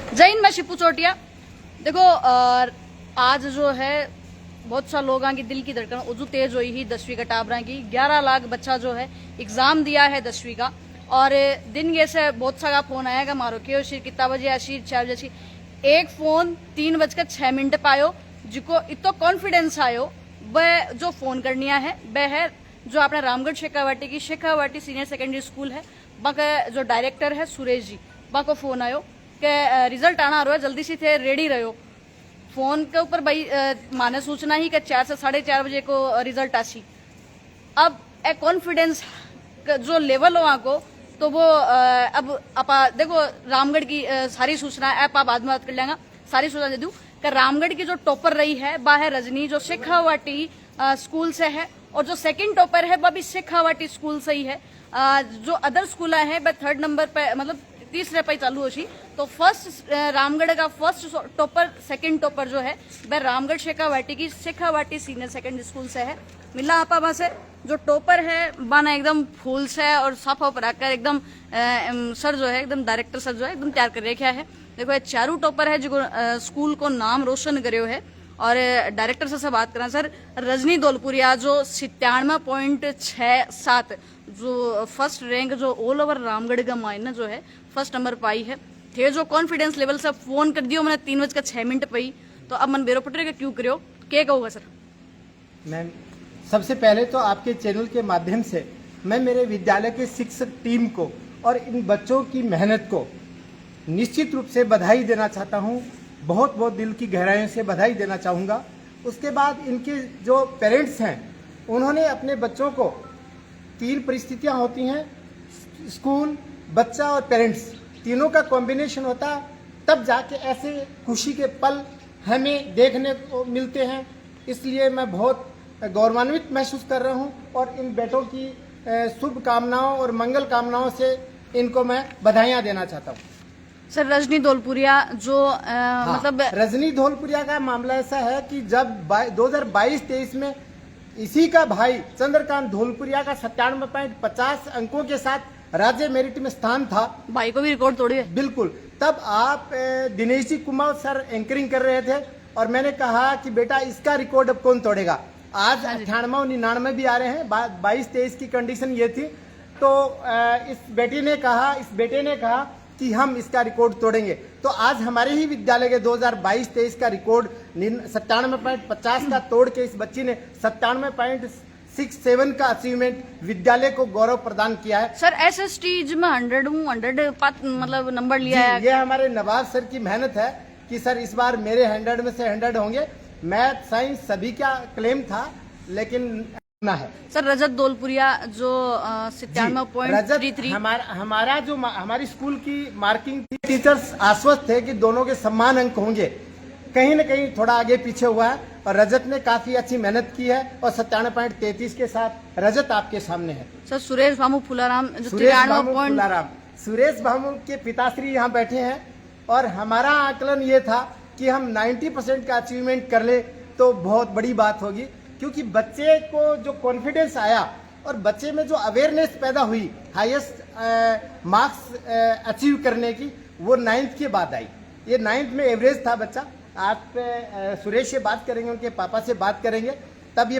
जय हिंद, मैं शिपू चोटिया। देखो आज जो है बहुत सा लोगों की दिल की धड़कन उजू तेज हुई ही 10वीं का टाबरा की 11 लाख बच्चा जो है एग्जाम दिया है 10वीं का। और दिन ये से बहुत सा फोन आएगा मारो के शिर कितना बजे आशीर 4 बजे एक फोन 3:06 पायो जिको इतो कॉन्फिडेंस आयो वह जो फोन करनिया है वह है जो अपने Ramgarh Shekhawati senior secondary school है बाका जो डायरेक्टर है सुरेश जी बाको फोन आयो के रिजल्ट आना रहा है जल्दी से थे रेडी रहो। फोन के ऊपर भाई माने सूचना ही कि 4 से 4:30 बजे को रिजल्ट आसी। अब ए कॉन्फिडेंस जो लेवल हो को तो वो अब आप देखो रामगढ़ की सारी सूचना ऐप आप बाद में बात कर लेंगे। सारी सूचना दे दूं कि रामगढ़ की जो टॉपर रही है वह है रजनी जो शेखावाटी स्कूल से है और जो सेकंड टॉपर है वह भी शेखावाटी स्कूल से ही है। जो अदर स्कूल है वह 3rd नंबर पे मतलब 30 पे चालू होशी। तो फर्स्ट रामगढ़ का फर्स्ट टॉपर सेकंड टॉपर जो है वह Ramgarh Shekhawati senior secondary school से है। मिला आपा वहां से जो टॉपर है बाना एकदम फूल से और साफ पर आकर एकदम सर जो है एकदम डायरेक्टर सर जो है एकदम तैयार कर रखा है। देखो ये चारू टॉपर है जो स्कूल को नाम रोशन करो है। और डायरेक्टर से बात करें सर रजनी दौलपुरिया जो 97.67 जो फर्स्ट रैंक जो ऑल ओवर रामगढ़ का मायने जो है फर्स्ट नंबर पाई है। थे जो कॉन्फिडेंस लेवल से फोन कर दियो मैंने 3:06 पाई। तो अब मन बेरो पटरे के क्यों करो क्या कहूँगा सर? मैम सबसे पहले तो आपके चैनल के माध्यम से मैं मेरे विद्यालय के शिक्षक टीम को और इन बच्चों की मेहनत को निश्चित रूप से बधाई देना चाहता हूँ। बहुत बहुत दिल की गहराइयों से बधाई देना चाहूँगा। उसके बाद इनके जो पेरेंट्स हैं उन्होंने अपने बच्चों को 3 परिस्थितियाँ होती हैं, स्कूल, बच्चा और पेरेंट्स, तीनों का कॉम्बिनेशन होता है तब जाके ऐसे खुशी के पल हमें देखने को मिलते हैं। इसलिए मैं बहुत गौरवान्वित महसूस कर रहा हूँ और इन बेटों की शुभ कामनाओं और मंगल कामनाओं से इनको मैं बधाइयाँ देना चाहता हूँ। सर रजनी दौलपुरिया जो हाँ, मतलब रजनी दौलपुरिया का मामला ऐसा है कि जब 2022-23 में इसी का भाई चंद्रकांत धौलपुरिया का 97.50 अंकों के साथ राज्य मेरिट में स्थान था। भाई को भी रिकॉर्ड तोड़ी है बिल्कुल। तब आप दिनेश जी कुमार सर एंकरिंग कर रहे थे और मैंने कहा कि बेटा इसका रिकॉर्ड अब कौन तोड़ेगा। आज 98-99 भी आ रहे हैं। 22-23 की कंडीशन ये थी। तो इस बेटे ने कहा कि हम इसका रिकॉर्ड तोड़ेंगे। तो आज हमारे ही विद्यालय के 2022-23 का रिकॉर्ड 97.50 का तोड़ के इस बच्ची ने 97.67 का अचीवमेंट विद्यालय को गौरव प्रदान किया है। सर SST में 100 मतलब नंबर लिया है। ये हमारे नवाब सर की मेहनत है कि सर इस बार मेरे 100 में से 100 होंगे। मैथ साइंस सभी का क्लेम था लेकिन ना है। सर रजत दौलपुरिया जो 97.33 हमारा जो हमारी स्कूल की मार्किंग थी, टीचर्स आश्वस्त थे कि दोनों के समान अंक होंगे। कहीं न कहीं थोड़ा आगे पीछे हुआ है और रजत ने काफी अच्छी मेहनत की है और 97.33 के साथ रजत आपके सामने है। सर सुरेश भामू फुलाराम सुरेश भामू के पिताश्री यहाँ बैठे हैं और हमारा आकलन ये था कि हम 90% का अचीवमेंट कर ले तो बहुत बड़ी बात होगी, क्योंकि बच्चे को जो कॉन्फिडेंस आया और बच्चे में जो अवेयरनेस पैदा हुई हाईएस्ट मार्क्स अचीव करने की, वो 9th के बाद आई। ये 9th में एवरेज था बच्चा। आप सुरेश से बात करेंगे, उनके पापा से बात करेंगे, तब ये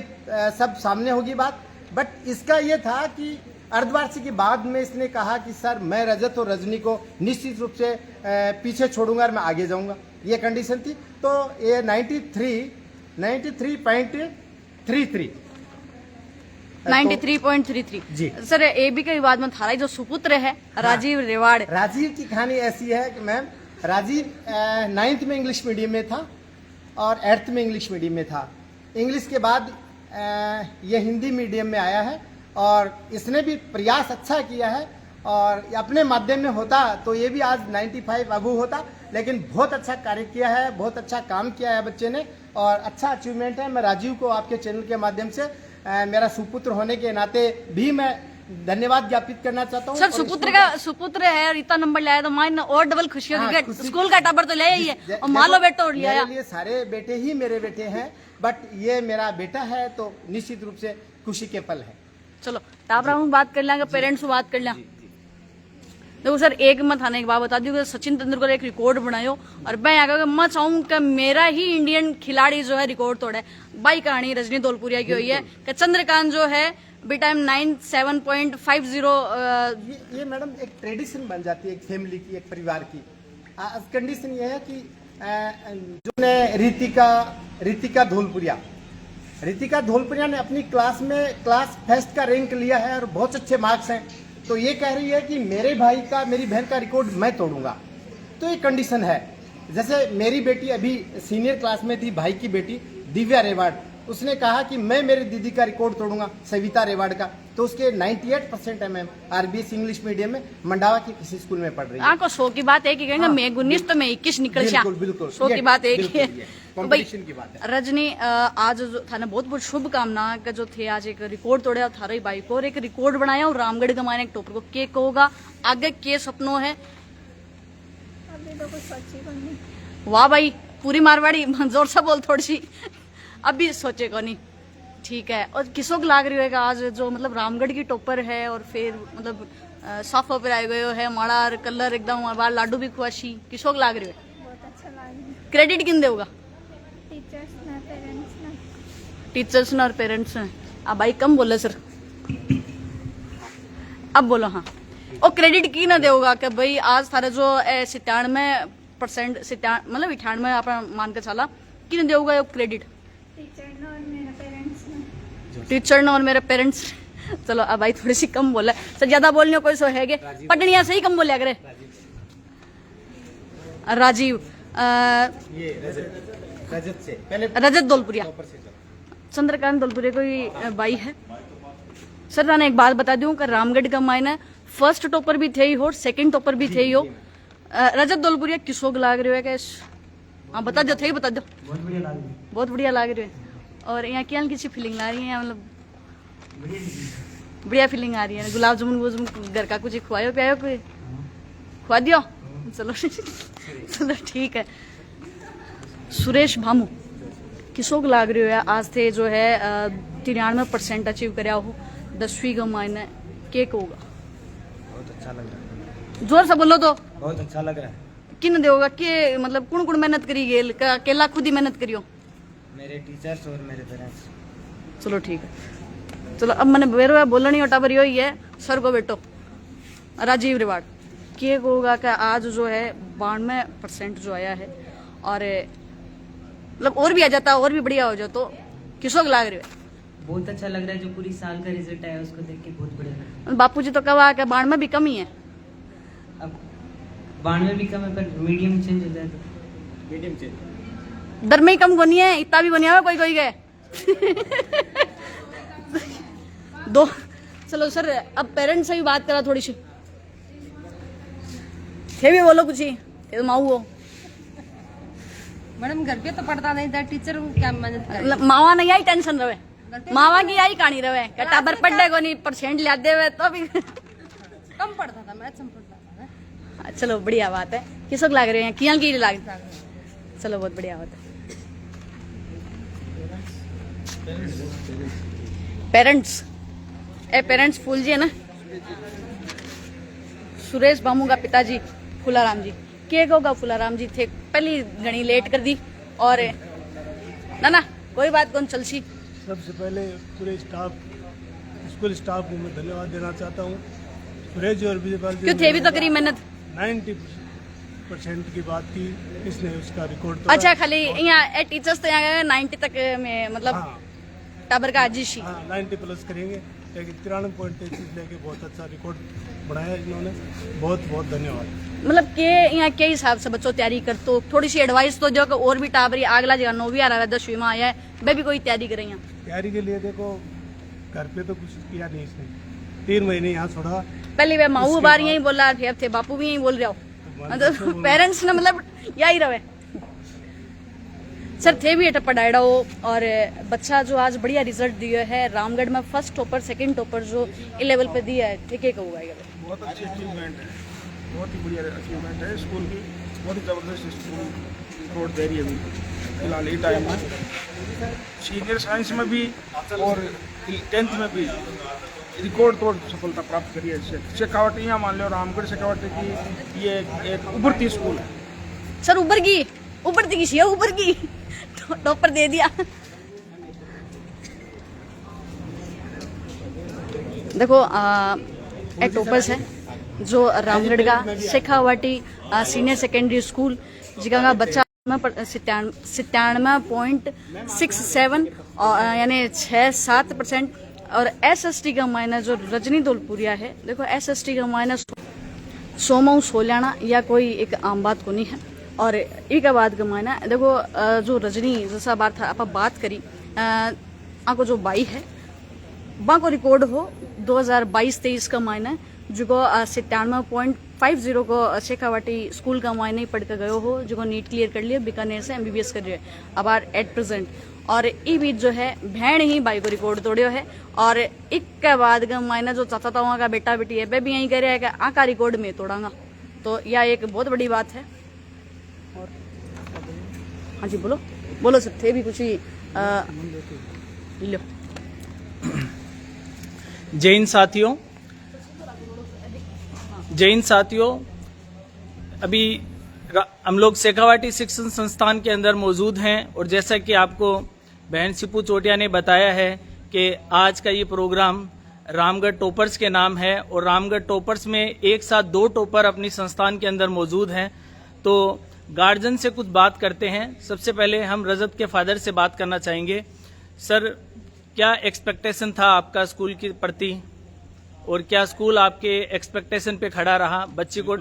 सब सामने होगी बात। बट इसका ये था कि अर्धवार्षिक के बाद में इसने कहा कि सर मैं रजत और रजनी को निश्चित रूप से पीछे छोड़ूंगा और मैं आगे जाऊंगा। ये कंडीशन थी। तो ये 93.33 जी। सर एबी के विवाद में थारा जो सुपुत्र है राजीव रेवाड़। राजीव की कहानी ऐसी है कि मैम राजीव 9th में इंग्लिश मीडियम में था और 8th में इंग्लिश मीडियम में था। इंग्लिश के बाद ये हिंदी मीडियम में आया है और इसने भी प्रयास अच्छा किया है और अपने माध्यम में होता तो ये भी आज 95 अबू होता। लेकिन बहुत अच्छा कार्य किया है, बहुत अच्छा काम किया है बच्चे ने और अच्छा अचीवमेंट है। मैं राजीव को आपके चैनल के माध्यम से मेरा सुपुत्र होने के नाते भी मैं धन्यवाद ज्ञापित करना चाहता हूँ। सर सुपुत्र है और इतना नंबर लाया तो माइन और डबल खुशी होगी। स्कूल का टाबर तो ले ही है और मालो बेटा और लिया। ये सारे बेटे ही मेरे बेटे हैं बट ये मेरा बेटा है तो निश्चित रूप से खुशी के पल है। चलो टाबरा बात कर लेंगे, पेरेंट्स से बात कर लेंगे। देखो सर, एक मैं थाने एक बात बता दी, सचिन तेंदुलकर एक रिकॉर्ड बनायो और मैं आगे मैं चाहूँ कि मेरा ही इंडियन खिलाड़ी जो है रिकॉर्ड तोड़े। बाई कहानी रजनी दौलपुरिया की हुई है कि चंद्रकांत जो है बी टाइम 97.50। ये मैडम एक ट्रेडिशन बन जाती है एक फैमिली की, एक परिवार की। कंडीशन ये है कि जो ने रितिका धौलपुरिया ने अपनी क्लास में क्लास फर्स्ट का रैंक लिया है और बहुत अच्छे मार्क्स हैं, तो ये कह रही है कि मेरे भाई का, मेरी बहन का रिकॉर्ड मैं तोड़ूंगा। तो ये कंडीशन है। जैसे मेरी बेटी अभी सीनियर क्लास में थी, भाई की बेटी दिव्या रेवाड़, उसने कहा कि मैं मेरी दीदी का रिकॉर्ड तोड़ूंगा, सविता रेवाड़ का। तो उसके 98% MM RBS इंग्लिश मीडियम में मंडावा के किसी स्कूल में पढ़ रही है। को 100 की बात एक ही कहेंगे, मैं 19 तो मैं 21 निकल जा। बिल्कुल 100 की बात एक ही है। कंपटीशन की बात है। रजनी, आज जो था ना, बहुत बहुत शुभकामना का जो थे, आज एक रिकॉर्ड तोड़ा थारा ही बाइक और एक रिकॉर्ड बनाया और रामगढ़ के मायने एक टॉपर को के होगा आगे के सपनों है। अभी तो कुछ सोची को नहीं। वाह भाई, पूरी मारवाड़ी, जोर से बोल थोड़ी सी, अभी सोचे को नहीं। ठीक है। और किसों को लाग रही है आज जो मतलब रामगढ़ की टॉपर है और फिर मतलब साफ पर आए गए है, माड़ा कलर एकदम बाल लाडू भी खुआशी, किसों को लाग रही है? बहुत अच्छा लगा। क्रेडिट किन देगा? टीचर्स ने, पेरेंट्स ने। टीचर्स ने और पेरेंट्स ने। अब भाई कम बोले सर, अब बोलो। हाँ, और क्रेडिट की ना देगा कि भाई आज थारे जो 97% मतलब 98 आप मान के चला, किन देगा ये क्रेडिट? टीचर ने और मेरे पेरेंट्स ने। टीचर ने और मेरे पेरेंट्स। चलो अब भाई थोड़ी सी कम बोला सर, ज्यादा बोलने कोई सो है पटनिया से ही कम बोलिया करे। राजीव, ये रजत से पहले, रजत दौलपुरिया, चंद्रकांत दौलपुरिया कोई भाई है। सर मैंने एक बात बता दूं कि रामगढ़ का मायना फर्स्ट टॉपर भी थे ही हो, सेकंड टॉपर भी थे ही हो। रजत दौलपुरिया किसों लाग रही है? हाँ बता दो, थे बता दो। बहुत बढ़िया लाग रही है। और यहाँ क्या किसी फीलिंग आ रही है? मतलब बढ़िया फीलिंग आ रही है। गुलाब जामुन घर का कुछ खुआयो पियायो, कोई खुआ दियो? चलो चलो ठीक है। सुरेश भामू, किसों लाग रही है आज थे जो है 93% अचीव कराया हो 10वीं का मायने के होगा? बहुत अच्छा लग रहा है। जोर से बोलो तो। बहुत अच्छा लग रहा है। किन देगा के मतलब कौन कौन मेहनत करी गेल? अकेला खुद ही मेहनत करियो? मेरे टीचर्स और मेरे पेरेंट्स। चलो ठीक है। चलो अब मैंने बेरो बोलना नहीं हटा पर ही है। सर को बेटो राजीव रिवाड़ के होगा कि आज जो है 92% जो आया है और मतलब और भी आ जाता और भी बढ़िया हो जाए तो किसों लाग रही है? बहुत अच्छा लग रहा है। जो पूरी साल का रिजल्ट आया उसको देख के बहुत बढ़िया लग रहा बापू जी तो कब आ 92 भी कम ही है। है। अब 92 भी कम है पर मीडियम चेंज हो जाए तो मीडियम चेंज दर में ही कम बनी है, इतना भी बनिया कोई कोई गए दो। चलो सर अब पेरेंट्स से भी बात करा थोड़ी सी, थे भी बोलो कुछ ही, तो माऊ हो मैडम। घर पे तो पढ़ता नहीं था, टीचर को क्या मेहनत करे? मावा नहीं आई टेंशन रहे, मावा की आई कहानी रहे टाबर पढ़े को नहीं परसेंट ला दे तो भी कम पढ़ता था, मैथ्स में पढ़ता था ना। चलो बढ़िया बात है। किसक लाग रहे हैं? किया की लाग? चलो बहुत बढ़िया बात है। पेरेंट्स पेरेंट्स फूल जी है ना, सुरेश बामू का पिताजी फुलाराम जी के होगा? फुलाराम जी थे पहली घनी लेट कर दी और ना कोई बात कौन चल सी। सबसे पहले पूरे स्टाफ, स्कूल स्टाफ को मैं धन्यवाद देना चाहता हूँ। सुरेश जी और विजयपाल जी क्यों थे भी तो करी मेहनत। 90% की बात की, इसने उसका रिकॉर्ड अच्छा खाली यहाँ टीचर्स तो यहाँ 90 तक में मतलब हाँ, टाबर का आजीश ही। हाँ 90+ करेंगे, लेकिन 93.33 लेके बहुत अच्छा रिकॉर्ड बनाया इन्होंने। बहुत बहुत धन्यवाद। मतलब के यहाँ के हिसाब से बच्चों तैयारी कर तो थोड़ी सी एडवाइस तो दो कि और भी टाबरी अगला जगह 9वीं आ रहा है 10वीं में आया है, वे भी कोई तैयारी करें यहाँ। तैयारी के लिए देखो घर पे तो कुछ किया नहीं इसने, 3 महीने यहाँ छोड़ा। पहले वे माऊ बार यही बोला, फिर थे बापू भी यही बोल रहे हो, मतलब पेरेंट्स ने मतलब यही रहे। सर थे भी एट पढ़ाएड़ा हो और बच्चा जो आज बढ़िया रिजल्ट दिया है रामगढ़ में फर्स्ट टॉपर सेकंड टॉपर जो ए लेवल पे दिया है, ठीक है कहूँगा? बहुत अच्छी अचीवमेंट है, बहुत ही बढ़िया अचीवमेंट है स्कूल की। बहुत ही ज़बरदस्त स्कूल रिकॉर्ड दे रही है अभी फिलहाल ये टाइम में। सीनियर साइंस में भी और 10th में भी रिकॉर्ड तोड़ सफलता प्राप्त करी है। शेखावाटी यहाँ मान लो, रामगढ़ शेखावाटी की ये एक उभरती स्कूल है। सर उभरती की ऊपर की टॉपर दे दिया। देखो एक टॉपर्स है जो रामगढ़ का शेखावाटी सीनियर सेकेंडरी स्कूल जिका बच्चा 97.67 यानी 6-7%। और SST का माइनस जो रजनी दौलपुरिया है, देखो SST का माइनस 100 सोलाना या कोई एक आम बात को नहीं है। और एक बात का मायना देखो जो रजनी जैसा बात था आप बात करी आपको जो बाई है वहाँ को रिकॉर्ड हो 2022-23 का मायना जो 97.50 को शेखावाटी स्कूल का मायने पढ़ कर गयो हो जो नीट क्लियर कर लिया, बीकानेर से MBBS कर रहे हैं अब एट प्रेजेंट। और ई बीच जो है भैन ही बाई को रिकॉर्ड तोड़ियो है। और एक के बाद का मायना जो चाचा ताऊ का बेटा बेटी है वे भी यही कह रहे हैं कि आका रिकॉर्ड में तोड़ांगा, तो यह एक बहुत बड़ी बात है। और हाँ जी बोलो सब थे भी कुछ ही लो। जैन साथियों, अभी हम लोग शेखावाटी शिक्षण संस्थान के अंदर मौजूद हैं और जैसा कि आपको बहन सिपू चोटिया ने बताया है कि आज का ये प्रोग्राम रामगढ़ टॉपर्स के नाम है और रामगढ़ टॉपर्स में एक साथ 2 टॉपर अपनी संस्थान के अंदर मौजूद हैं। तो गार्जियन से कुछ बात करते हैं। सबसे पहले हम रजत के फादर से बात करना चाहेंगे। सर, क्या एक्सपेक्टेशन था आपका स्कूल के प्रति और क्या स्कूल आपके एक्सपेक्टेशन पे खड़ा रहा बच्चे को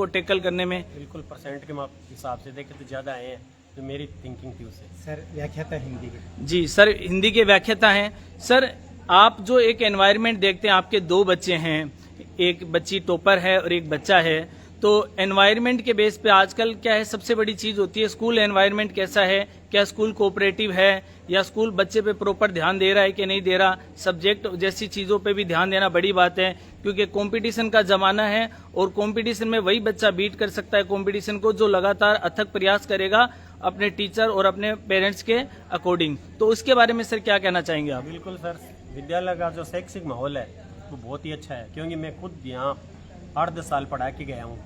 टैकल करने में? बिल्कुल परसेंट के हिसाब से देखे तो ज्यादा आए हैं, तो मेरी थिंकिंग थी उससे। सर व्याख्याता हिंदी के। जी सर, हिंदी के व्याख्याता हैं। सर, आप जो एक एनवायरनमेंट देखते हैं, आपके 2 बच्चे हैं, एक बच्ची टॉपर है और एक बच्चा है, तो एनवायरनमेंट के बेस पे आजकल क्या है सबसे बड़ी चीज होती है स्कूल एनवायरनमेंट कैसा है, क्या स्कूल कोऑपरेटिव है या स्कूल बच्चे पे प्रॉपर ध्यान दे रहा है कि नहीं दे रहा। सब्जेक्ट जैसी चीजों पे भी ध्यान देना बड़ी बात है क्योंकि कंपटीशन का जमाना है और कंपटीशन में वही बच्चा बीट कर सकता है कंपटीशन को जो लगातार अथक प्रयास करेगा अपने टीचर और अपने पेरेंट्स के अकॉर्डिंग। तो उसके बारे में सर क्या कहना चाहेंगे आप? बिल्कुल सर, विद्यालय का जो शैक्षिक माहौल है वो बहुत ही अच्छा है क्योंकि मैं खुद यहाँ 8-10 साल पढ़ा के गया हूँ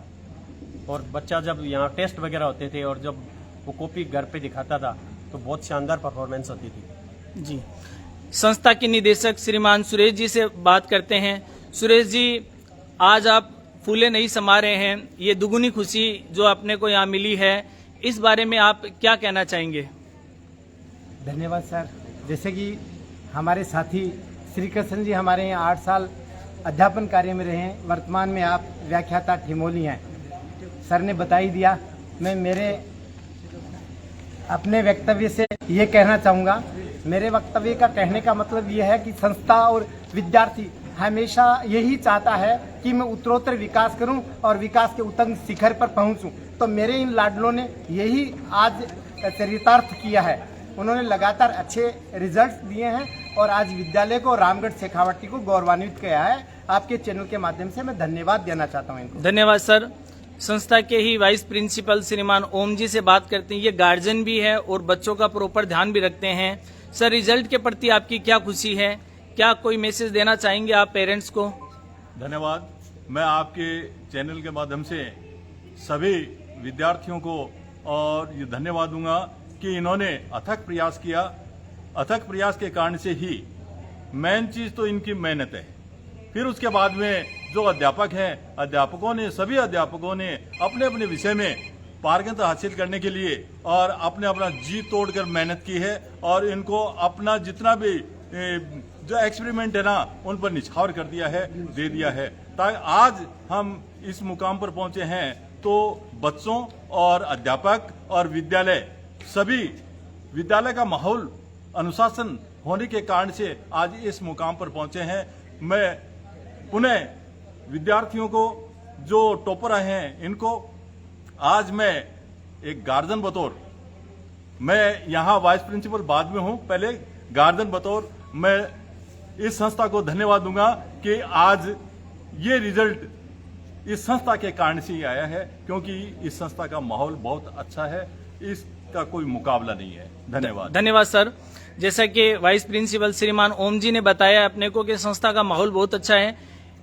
और बच्चा जब यहाँ टेस्ट वगैरह होते थे और जब वो कॉपी घर पे दिखाता था तो बहुत शानदार परफॉर्मेंस होती थी। जी, संस्था के निदेशक श्रीमान सुरेश जी से बात करते हैं। सुरेश जी, आज आप फूले नहीं समा रहे हैं, ये दुगुनी खुशी जो अपने को यहाँ मिली है, इस बारे में आप क्या कहना चाहेंगे? धन्यवाद सर। जैसे कि हमारे साथी श्री कृष्ण जी हमारे यहाँ 8 साल अध्यापन कार्य में रहे हैं, वर्तमान में आप व्याख्याता ठिमोली हैं। सर ने बता ही दिया। मैं मेरे अपने वक्तव्य से ये कहना चाहूँगा, मेरे वक्तव्य का कहने का मतलब ये है कि संस्था और विद्यार्थी हमेशा यही चाहता है कि मैं उत्तरोत्तर विकास करूं और विकास के उत्तम शिखर पर पहुंचूं। तो मेरे इन लाडलों ने यही आज चरितार्थ किया है। उन्होंने लगातार अच्छे रिजल्ट्स दिए हैं और आज विद्यालय को रामगढ़ शेखावाटी को गौरवान्वित किया है। आपके चैनल के माध्यम से मैं धन्यवाद देना चाहता हूँ इनको। धन्यवाद सर। संस्था के ही वाइस प्रिंसिपल श्रीमान ओम जी से बात करते हैं। ये गार्जियन भी है और बच्चों का प्रॉपर ध्यान भी रखते हैं। सर, रिजल्ट के प्रति आपकी क्या खुशी है, क्या कोई मैसेज देना चाहेंगे आप पेरेंट्स को? धन्यवाद। मैं आपके चैनल के माध्यम से सभी विद्यार्थियों को और ये धन्यवाद दूंगा कि इन्होंने अथक प्रयास किया। अथक प्रयास के कारण से ही मेन चीज तो इनकी मेहनत है। फिर उसके बाद में जो अध्यापक हैं, सभी अध्यापकों ने अपने अपने विषय में पारंगत हासिल करने के लिए और अपना जी तोड़कर मेहनत की है और इनको अपना जितना भी जो एक्सपेरिमेंट है ना उन पर निछावर कर दिया है, दे दिया है, ताकि आज हम इस मुकाम पर पहुंचे हैं। तो बच्चों और अध्यापक और विद्यालय सभी विद्यालय का माहौल अनुशासन होने के कारण से आज इस मुकाम पर पहुंचे हैं। मैं पुनः विद्यार्थियों को जो टॉपर आए हैं इनको आज मैं एक गार्जियन बतौर, मैं यहाँ वाइस प्रिंसिपल बाद में हूँ, पहले गार्जियन बतौर मैं इस संस्था को धन्यवाद दूंगा कि आज ये रिजल्ट इस संस्था के कारण से ही आया है क्योंकि इस संस्था का माहौल बहुत अच्छा है। इसका कोई मुकाबला नहीं है। धन्यवाद। धन्यवाद सर। जैसा कि वाइस प्रिंसिपल श्रीमान ओम जी ने बताया अपने को कि संस्था का माहौल बहुत अच्छा है।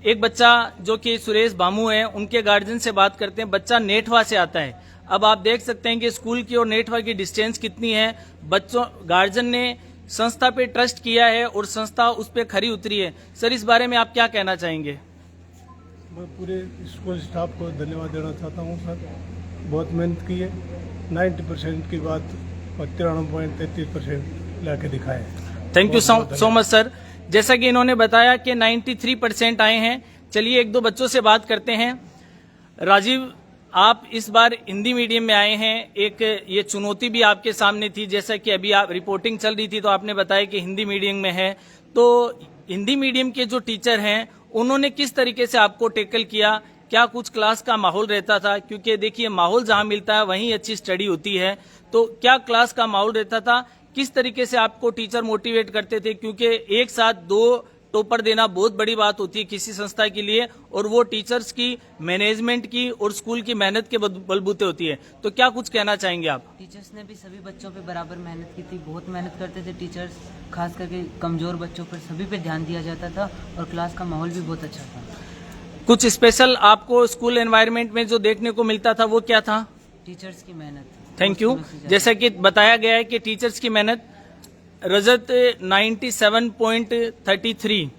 एक बच्चा जो कि सुरेश बामू है, उनके गार्जियन से बात करते हैं। बच्चा नेठवा से आता है। अब आप देख सकते हैं कि स्कूल की और नेठवा की डिस्टेंस कितनी है। बच्चों गार्जियन ने संस्था पे ट्रस्ट किया है और संस्था उस पे खरी उतरी है। सर, इस बारे में आप क्या कहना चाहेंगे? मैं पूरे स्कूल स्टाफ को धन्यवाद देना चाहता हूँ सर, बहुत मेहनत की है। 90% की बात 93.33% लाके दिखाए। Thank you so much sir. जैसा कि इन्होंने बताया कि 93% आए हैं। चलिए एक दो बच्चों से बात करते हैं। राजीव, आप इस बार हिंदी मीडियम में आए हैं। एक ये चुनौती भी आपके सामने थी, जैसा कि अभी आप रिपोर्टिंग चल रही थी तो आपने बताया कि हिंदी मीडियम में है। तो हिंदी मीडियम के जो टीचर हैं उन्होंने किस तरीके से आपको टैकल किया? क्या कुछ क्लास का माहौल रहता था? क्योंकि देखिए माहौल जहां मिलता है वहीं अच्छी स्टडी होती है। तो क्या क्लास का माहौल रहता था? किस तरीके से आपको टीचर मोटिवेट करते थे? क्योंकि एक साथ 2 टॉपर देना बहुत बड़ी बात होती है किसी संस्था के लिए, और वो टीचर्स की, मैनेजमेंट की और स्कूल की मेहनत के बलबूते होती है। तो क्या कुछ कहना चाहेंगे आप? टीचर्स ने भी सभी बच्चों पे बराबर मेहनत की थी, बहुत मेहनत करते थे टीचर्स। खास करके कमजोर बच्चों पर सभी पे ध्यान दिया जाता था और क्लास का माहौल भी बहुत अच्छा था। कुछ स्पेशल आपको स्कूल एनवायरनमेंट में जो देखने को मिलता था वो क्या था? टीचर्स की मेहनत। Thank you. जैसा कि बताया गया है कि टीचर्स की मेहनत। रजत 97.33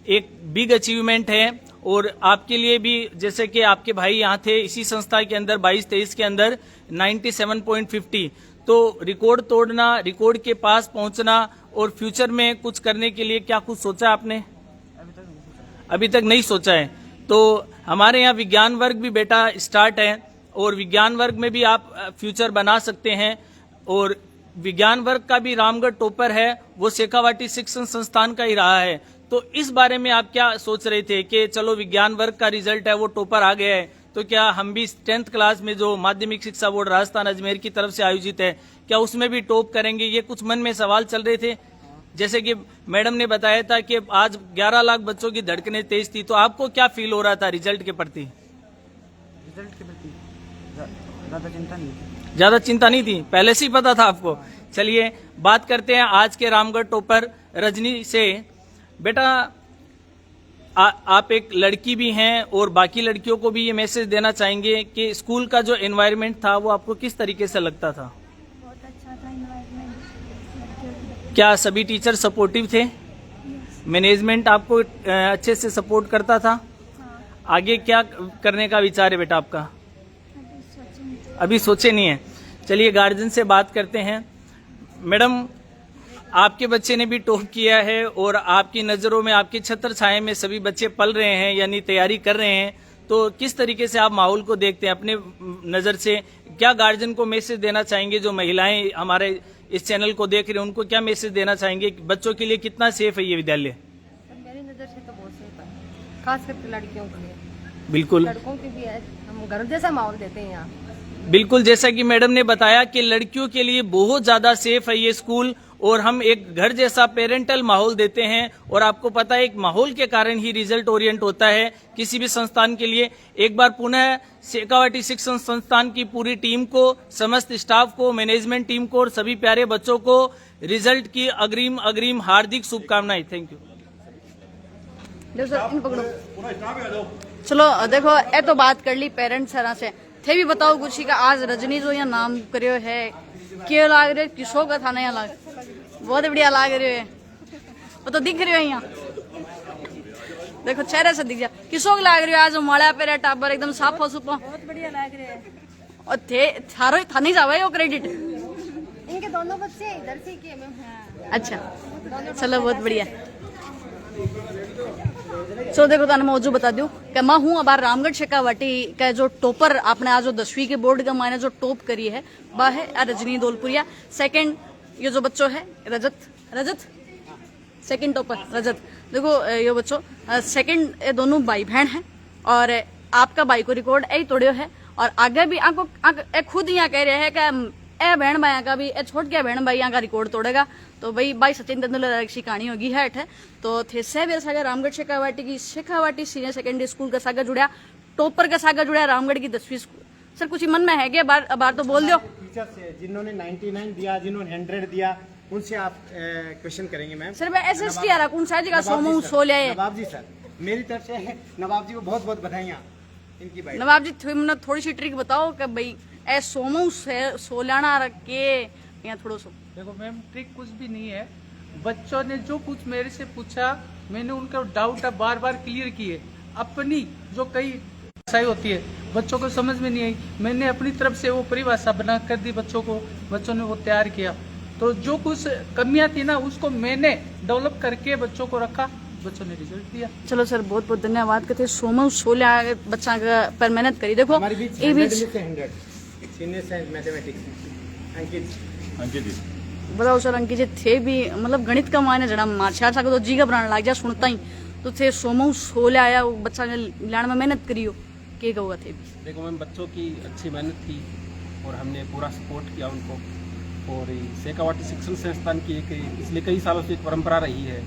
एक बिग अचीवमेंट है, और आपके लिए भी, जैसे कि आपके भाई यहाँ थे इसी संस्था के अंदर 22-23 के अंदर 97.50, तो रिकॉर्ड तोड़ना, रिकॉर्ड के पास पहुंचना और फ्यूचर में कुछ करने के लिए क्या कुछ सोचा आपने? अभी तक नहीं सोचा है। तो हमारे यहाँ विज्ञान वर्ग भी बेटा स्टार्ट है, और विज्ञान वर्ग में भी आप फ्यूचर बना सकते हैं। और विज्ञान वर्ग का भी रामगढ़ टॉपर है, वो शेखावाटी शिक्षण संस्थान का ही रहा है। तो इस बारे में आप क्या सोच रहे थे कि चलो विज्ञान वर्ग का रिजल्ट है वो टॉपर आ गया है, तो क्या हम भी 10th क्लास में जो माध्यमिक शिक्षा बोर्ड राजस्थान अजमेर की तरफ से आयोजित है, क्या उसमें भी टॉप करेंगे? ये कुछ मन में सवाल चल रहे थे। जैसे कि मैडम ने बताया था कि आज 11 लाख बच्चों की धड़कनें तेज थी, तो आपको क्या फील हो रहा था रिजल्ट के प्रति? रिजल्ट के प्रति ज्यादा चिंता नहीं थी। ज्यादा चिंता नहीं थी, पहले से ही पता था आपको। चलिए बात करते हैं आज के रामगढ़ टॉपर रजनी से। बेटा, आप एक लड़की भी हैं और बाकी लड़कियों को भी ये मैसेज देना चाहेंगे कि स्कूल का जो एनवायरनमेंट था वो आपको किस तरीके से लगता था? बहुत अच्छा था एनवायरनमेंट। क्या सभी टीचर सपोर्टिव थे? मैनेजमेंट आपको अच्छे से सपोर्ट करता था? आगे क्या करने का विचार है बेटा आपका? अभी सोचे नहीं है। चलिए गार्जियन से बात करते हैं। मैडम, आपके बच्चे ने भी टॉप किया है और आपकी नज़रों में, आपकी छत्र छाया में सभी बच्चे पल रहे हैं, यानी तैयारी कर रहे हैं। तो किस तरीके से आप माहौल को देखते हैं अपने नज़र से? क्या गार्जियन को मैसेज देना चाहेंगे? जो महिलाएं हमारे इस चैनल को देख रहे हैं उनको क्या मैसेज देना चाहेंगे? बच्चों के लिए कितना सेफ है ये विद्यालय? मेरी नज़र से तो बहुत सेफ है, खास करके लड़कियों के लिए। बिल्कुल, लड़कों की भी है, हम घर जैसा माहौल देते हैं यहाँ। बिल्कुल, जैसा कि मैडम ने बताया कि लड़कियों के लिए बहुत ज्यादा सेफ है ये स्कूल, और हम एक घर जैसा पेरेंटल माहौल देते हैं। और आपको पता है एक माहौल के कारण ही रिजल्ट ओरिएंट होता है किसी भी संस्थान के लिए। एक बार पुनः शेखावाटी शिक्षण संस्थान की पूरी टीम को, समस्त स्टाफ को, मैनेजमेंट टीम को और सभी प्यारे बच्चों को रिजल्ट की अग्रिम हार्दिक शुभकामनाएं। Thank you. चलो देखो, ए तो बात कर ली पेरेंट्स सरा से। थे भी बताओ कुछ का आज रजनी जो यहाँ नाम करियो है, क्यों लाग रहे? किसो का था ना यहाँ लाग, बहुत बढ़िया लाग रहे है। वो तो दिख रहे हो यहाँ, देखो चेहरे से दिख जा। किसो लाग रहे हो आज? मड़ा पे टाबर एकदम साफ हो सुपो, बहुत बढ़िया लग रहे हैं। और थे थारो था नहीं जावे वो क्रेडिट। इनके दोनों बच्चे इधर से किए मैम। अच्छा, चलो बहुत बढ़िया। सो देखो ताने मौजू बता दूं कि मैं हूँ अब रामगढ़ शेखावाटी का जो टॉपर आपने आज जो 10वीं के बोर्ड का मैंने जो टॉप करी है वह है रजनी दौलपुरिया। सेकंड ये जो बच्चों है रजत सेकंड टॉपर रजत। देखो ये बच्चों सेकंड, ये दोनों भाई बहन हैं और आपका भाई को रिकॉर्ड यही तोड़ियो है। और आगे भी आपको खुद यहाँ कह रहे हैं कि ए बहन भाई का भी, ए छोट के बहन भाई यहाँ का रिकॉर्ड तोड़ेगा। तो भाई सचिन तेंदुलकर की कहानी होगी है। तो थे से बेर सागा रामगढ़ शेखावाटी की शेखावाटी सीनियर सेकेंडरी स्कूल का सागा जुड़ा, टॉपर का सागा जुड़ा रामगढ़ की 10वीं स्कूल। सर कुछ मन में है क्या? बार तो बोल दो। टीचर्स जिन्होंने 99 दिया, जिन्होंने 100 दिया, उनसे आप क्वेश्चन करेंगे मैम। सर मैं एसएसटी आ रहा कौन सा जगह सोमू सोले नवाब जी सर, मेरी तरफ से नवाब जी को बहुत बहुत बधाइयाँ इनकी बात। नवाब जी थोड़ी सी ट्रिक बताओ कि भाई ए सोमू से सोलाना रख के यहाँ थोड़ा सा। देखो मैम, ट्रिक कुछ भी नहीं है। बच्चों ने जो कुछ मेरे से पूछा, मैंने उनका डाउट बार बार क्लियर किए। अपनी जो कई भाषाएं होती है बच्चों को समझ में नहीं आई, मैंने अपनी तरफ से वो परिभाषा बना कर दी बच्चों को, बच्चों ने वो तैयार किया। तो जो कुछ कमियां थी ना, उसको मैंने डेवलप करके बच्चों को रखा, बच्चों ने रिजल्ट दिया। चलो सर बहुत बहुत धन्यवाद कहते सोमू सोले बच्चा पर मेहनत करी। देखो हमारे बीच 100 में से 100 सीनियर साइंस मैथमेटिक्स अंकित जी बताओ सर। अंकित जी थे भी मतलब गणित का मायने जरा मार्शल आर्ट तो जी घबराने लग जा सुनता ही तो थे सोमू सोले आया वो बच्चा ने लाने में मेहनत करी हो के कहूँगा थे भी। देखो मैम, बच्चों की अच्छी मेहनत थी और हमने पूरा सपोर्ट किया उनको। और शेखावाटी शिक्षण संस्थान की एक पिछले कई सालों से एक परंपरा रही है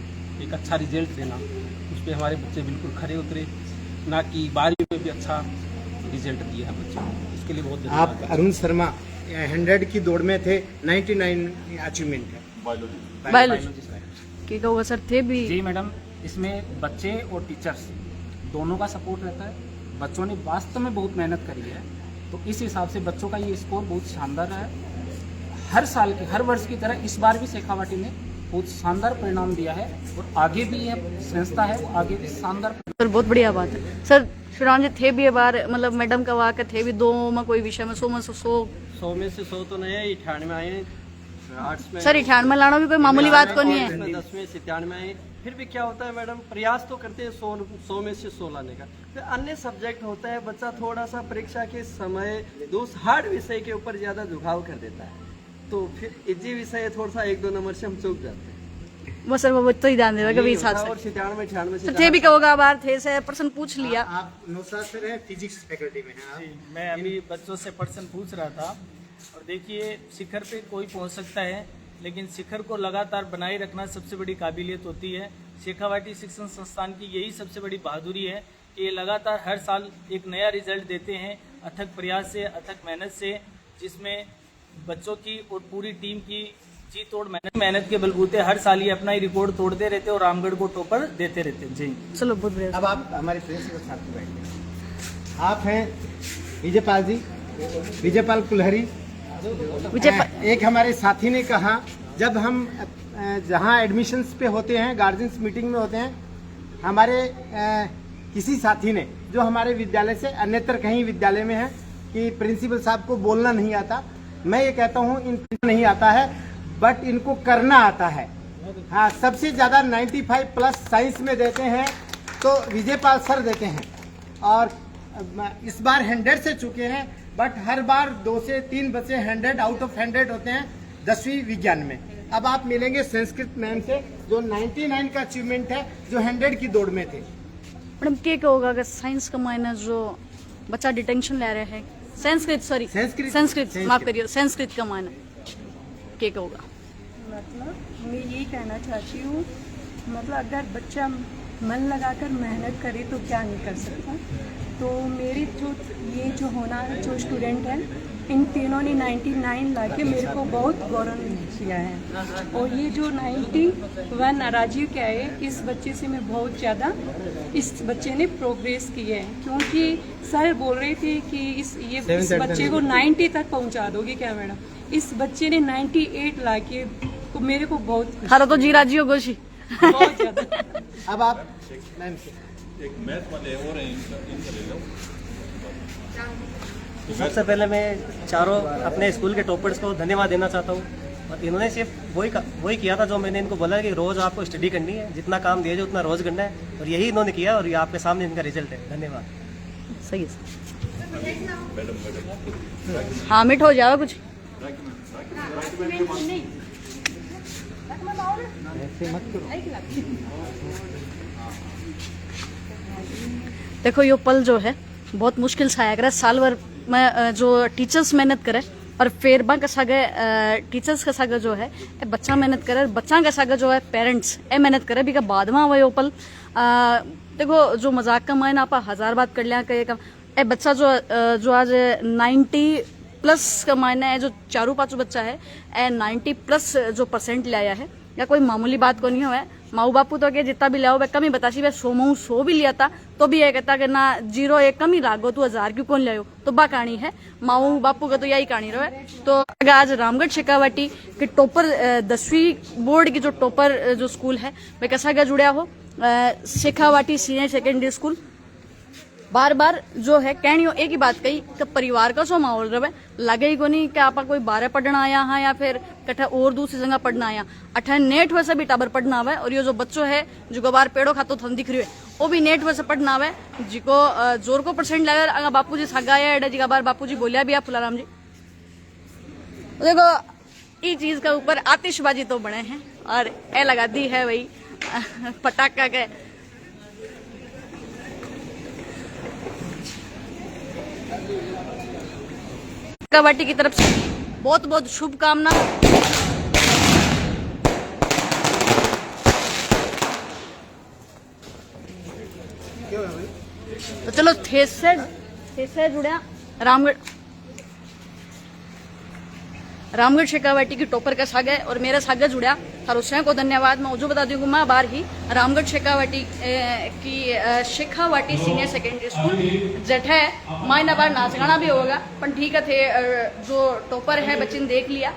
एक अच्छा रिजल्ट देना, उस पर हमारे बच्चे बिल्कुल खरे उतरे, ना कि 12वीं में भी अच्छा रिजल्ट दिया है बच्चों को, इसके लिए बहुत धन्यवाद। आप अरुण शर्मा 100 की दौड़ में थे, 99 अचीवमेंट है बायोलॉजी के कहूँगा सर थे भी। जी मैडम, इसमें बच्चे और टीचर्स दोनों का सपोर्ट रहता है। बच्चों ने वास्तव में बहुत मेहनत करी है, तो इस हिसाब से बच्चों का ये स्कोर बहुत शानदार है। हर साल के हर वर्ष की तरह इस बार भी शेखावाटी ने बहुत शानदार परिणाम दिया है और आगे भी यह संस्था है वो आगे भी शानदार। सर बहुत बढ़िया बात है सर। श्रीराम जी थे भी ये बार मतलब मैडम का वाक थे भी 2 में कोई विषय में 100 में से 100 में से 100 तो नहीं है, 98 में आए, आर्ट्स में सर 98 में लाना भी कोई मामूली बात को नहीं है। 10 में 97 में आए। फिर भी क्या होता है मैडम, प्रयास तो करते हैं 100 में से 100 लाने का। फिर अन्य सब्जेक्ट होता है, बच्चा थोड़ा सा परीक्षा के समय हार्ड विषय के ऊपर ज्यादा झुकाव कर देता है, तो फिर इजी विषय थोड़ा सा 1-2 नंबर से हम चूक जाते हैं। वो सर वो तो ही ध्यान देगा कभी साथ से 97 सर थे भी कहोगा बार थे से पर्सन पूछ लिया। आप नौशाद सर हैं, फिजिक्स फैकल्टी में हैं जी, मैं अभी बच्चों से पर्सन पूछ रहा था और देखिए शिखर पे कोई पहुंच सकता है, लेकिन शिखर को लगातार बनाए रखना सबसे बड़ी काबिलियत होती है। शेखावाटी शिक्षण संस्थान की यही सबसे बड़ी बहादुरी है कि ये लगातार हर साल एक नया रिजल्ट देते हैं अथक प्रयास से, अथक मेहनत से, जिसमें बच्चों की और पूरी टीम की जी तोड़ मेहनत के बलबूते हर साल ये अपना ही रिकॉर्ड तोड़ते रहते और रामगढ़ को टॉपर देते रहते। जी चलो बहुत बढ़िया। अब आप हमारे प्रिंसिपल साहब को बैठे, आप हैं विजयपाल जी, विजयपाल कुल्हरी। एक हमारे साथी ने कहा जब हम जहाँ एडमिशन्स पे होते हैं, गार्जियंस मीटिंग में होते हैं, हमारे किसी साथी ने जो हमारे विद्यालय से अन्यत्र कहीं विद्यालय में है कि प्रिंसिपल साहब को बोलना नहीं आता। मैं ये कहता हूँ इनको नहीं आता है बट इनको करना आता है। हाँ, सबसे ज़्यादा 95+ साइंस में देते हैं तो विजयपाल सर देते हैं और इस बार 100 से चुके हैं, बट हर बार 2 से 3 बच्चे 100 आउट ऑफ 100 होते हैं 10वीं विज्ञान में। अब आप मिलेंगे संस्कृत मैम से जो 99 का अचीवमेंट है, जो 100 की दौड़ में थे। मैडम क्या होगा अगर साइंस का मायने जो बच्चा डिटेंशन ले रहे हैं, संस्कृत माफ करिए, संस्कृत का मायने क्या होगा? मतलब मैं यही कहना चाहती हूँ, मतलब अगर बच्चा मन लगाकर मेहनत करे तो क्या नहीं कर सकता। तो मेरी जो होना जो स्टूडेंट है, इन तीनों ने 99 लाके मेरे को बहुत गौरव किया है। और ये जो 91 राजीव के आए, इस बच्चे से मैं बहुत ज़्यादा, इस बच्चे ने प्रोग्रेस की है, क्योंकि सर बोल रहे थे कि इस बच्चे को 90 तक पहुंचा दोगे क्या मैडम। इस बच्चे ने 98 लाके तो मेरे को बहुत हर तो जी राजी हो गोशी बहुत ज़्यादा। अब आप मैम से एक मैथ वाले और हैं, इनका ले लो। सबसे पहले मैं चारों अपने स्कूल के टॉपर्स को धन्यवाद देना चाहता हूँ। और इन्होंने सिर्फ वही किया था जो मैंने इनको बोला कि रोज़ आपको स्टडी करनी है, जितना काम दिया जाए उतना रोज़ करना है, और यही इन्होंने किया और ये आपके सामने इनका रिजल्ट है। धन्यवाद। सही है। हाँ मिट हो जाएगा कुछ। देखो ये पल जो है बहुत मुश्किल से आया करे, साल भर में जो टीचर्स मेहनत करे और फिर बा का टीचर्स का सागे जो है बच्चा मेहनत करे, बच्चा का सागे जो है पेरेंट्स मेहनत करे भी का बाद में वो पल। देखो जो मजाक का मायना आप 1000 बात कर लिया, बच्चा जो आज प्लस का मायने है जो 4-5 बच्चा है 90+ जो % ले आया है, या कोई मामूली बात को नहीं हुआ है। माऊ बापू तो के जितना भी लिया हो कम ही बतासी, वह 100 भी लिया था तो भी ये कहता कि ना 0 1 कम ही लागो, तू 1000 क्यों कौन लियो, तो बा कहानी है माऊ बापू का, तो यही कहानी रहे। तो आज रामगढ़ शेखावाटी के टॉपर 10वीं बोर्ड की जो टॉपर जो स्कूल है वह कैसा क्या जुड़ा हो, शेखावाटी सीनियर सेकेंडरी स्कूल। बार बार जो है कहनियो एक ही बात कही कि परिवार का सो माहौल रहे, लगे ही को नहीं कि आप कोई बारह पढ़ना आया हाँ या फिर कट्ठा और दूसरी जगह पढ़ना आया, अठा नेट वैसे भी टाबर पढ़ना आवे। और ये जो बच्चों है जो बार पेड़ों खातो थन दिख रही है वो भी नेट वैसे पढ़ना आवे, जिको जोर को % लगे। अगर बापू जी सगाया एडा जी का बार बापू जी बोलिया भी आप फुलाराम जी देखो ये चीज के ऊपर आतिशबाजी तो बने हैं और ए लगा दी है वही पटाखा के। शेखावाटी की तरफ से बहुत बहुत शुभकामना। तो चलो थेस से जुड़ा रामगढ़ शेखावाटी की टॉपर का साग है और मेरा साग जुड़ा थारो से को धन्यवाद। मैं जो बता दूं मैं बार ही रामगढ़ शेखावाटी की शेखावाटी सीनियर सेकेंडरी स्कूल जेठ है मायना बार नाच गाना भी होगा, पर ठीक है थे जो टॉपर है बच्चे ने देख लिया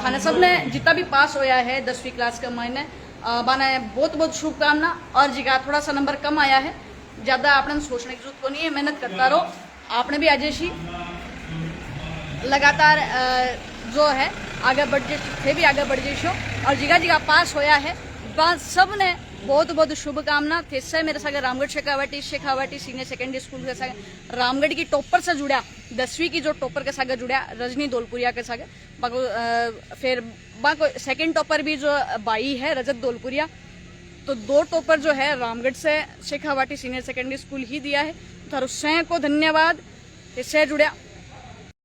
खाना सब ने जितना भी पास होया है 10वीं क्लास का मायने बाना बहुत बहुत शुभकामना। और जी का थोड़ा सा नंबर कम आया है, ज्यादा आपने सोचने की जरूरत को नहीं है, मेहनत करता रहो। आपने भी आज ही लगातार जो है आगे बढ़ थे भी आगे बढ़ जाइशो और जिगा जिगा पास होया है। सब ने बहुत बहुत शुभकामना। थे मेरे साथ Ramgarh Shekhawati senior secondary school के साथ रामगढ़ की टॉपर से जुड़ा 10वीं की जो टॉपर के साथ जुड़ा रजनी दौलपुरिया के साथ फिर बाको सेकेंड टॉपर भी जो बाई है रजत दौलपुरिया। तो 2 टॉपर जो है रामगढ़ से शेखावाटी सीनियर सेकेंडरी स्कूल ही दिया है। थारो से को धन्यवाद। इससे जुड़ा